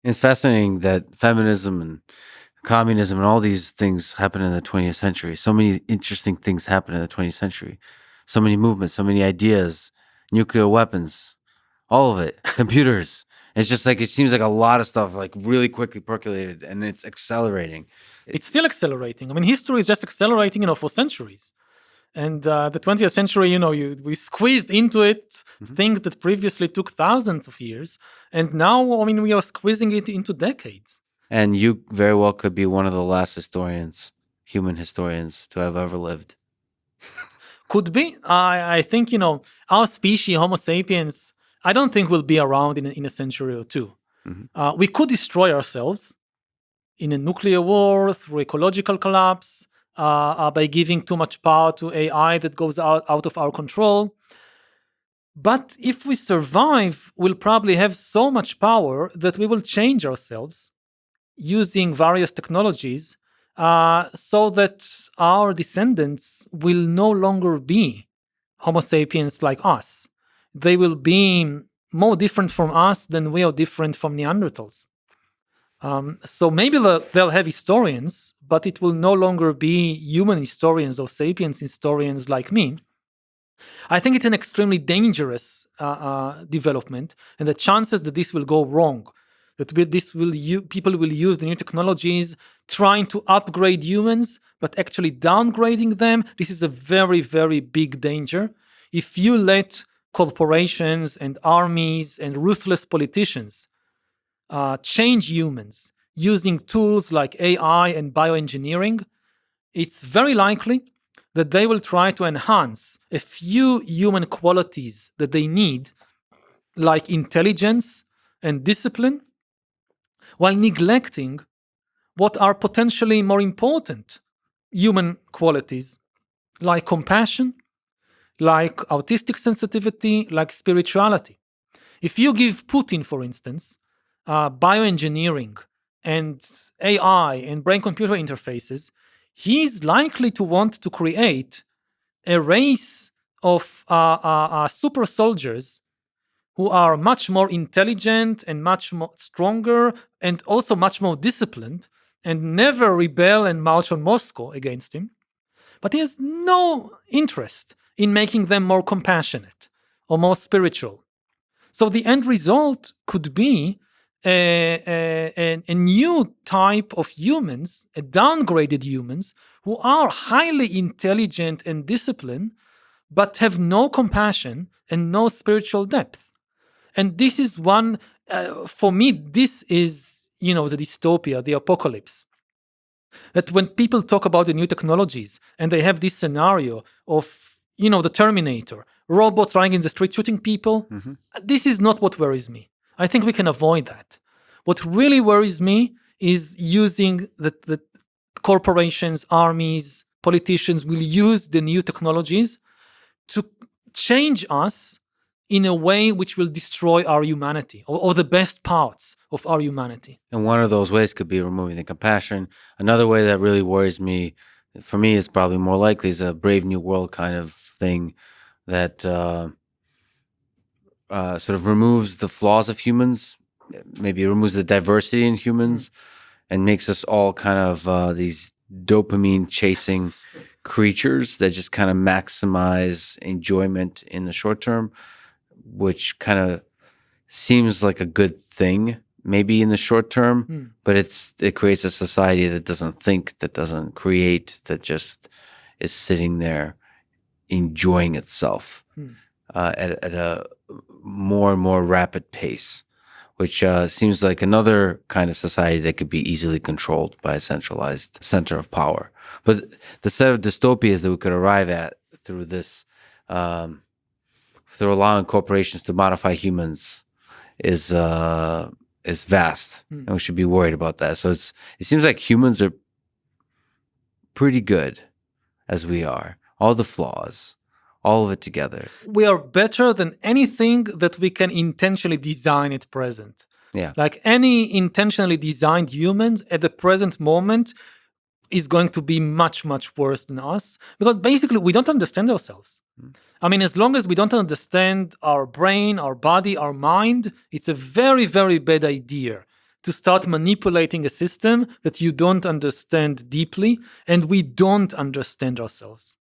It's fascinating that feminism and communism and all these things happen in the 20th century. So many interesting things happen in the 20th century. So many movements, so many ideas, nuclear weapons, all of it, computers. It's just like it seems like a lot of stuff like really quickly percolated and it's accelerating. It's still accelerating. I mean, history is just accelerating, for centuries. And the 20th century, we squeezed into it things that previously took thousands of years. And now, we are squeezing it into decades. And you very well could be one of the last historians, human historians, to have ever lived. Could be. I think, our species, Homo sapiens, I don't think will be around in a century or two. Mm-hmm. We could destroy ourselves in a nuclear war, through ecological collapse, by giving too much power to AI that goes out of our control. But if we survive, we'll probably have so much power that we will change ourselves using various technologies so that our descendants will no longer be Homo sapiens like us. They will be more different from us than we are different from Neanderthals. So maybe they'll have historians, but it will no longer be human historians or sapiens historians like me. I think it's an extremely dangerous development, and the chances that this will go wrong, that people will use the new technologies trying to upgrade humans, but actually downgrading them, this is a very, very big danger. If you let corporations and armies and ruthless politicians change humans using tools like AI and bioengineering, it's very likely that they will try to enhance a few human qualities that they need, like intelligence and discipline, while neglecting what are potentially more important human qualities, like compassion, like autistic sensitivity, like spirituality. If you give Putin, for instance, bioengineering and AI and brain-computer interfaces, he's likely to want to create a race of super soldiers who are much more intelligent and much more stronger and also much more disciplined and never rebel and march on Moscow against him. But he has no interest in making them more compassionate or more spiritual. So the end result could be a new type of humans, a downgraded humans, who are highly intelligent and disciplined, but have no compassion and no spiritual depth. And this is one, for me, this is, the dystopia, the apocalypse. That when people talk about the new technologies and they have this scenario of, the Terminator, robots running in the street shooting people, this is not what worries me. I think we can avoid that. What really worries me is using the corporations, armies, politicians will use the new technologies to change us in a way which will destroy our humanity or the best parts of our humanity. And one of those ways could be removing the compassion. Another way that really worries me, for me, is probably more likely is a Brave New World kind of thing that sort of removes the flaws of humans, maybe removes the diversity in humans, and makes us all kind of these dopamine chasing creatures that just kind of maximize enjoyment in the short term, which kind of seems like a good thing maybe in the short term, but it creates a society that doesn't think, that doesn't create, that just is sitting there enjoying itself at a more and more rapid pace, which seems like another kind of society that could be easily controlled by a centralized center of power. But the set of dystopias that we could arrive at through this, through allowing corporations to modify humans, is vast, and we should be worried about that. So it seems like humans are pretty good as we are. All the flaws, all of it together. We are better than anything that we can intentionally design at present. Yeah. Like any intentionally designed humans at the present moment is going to be much, much worse than us, because basically we don't understand ourselves. I mean, as long as we don't understand our brain, our body, our mind, it's a very, very bad idea to start manipulating a system that you don't understand deeply, and we don't understand ourselves.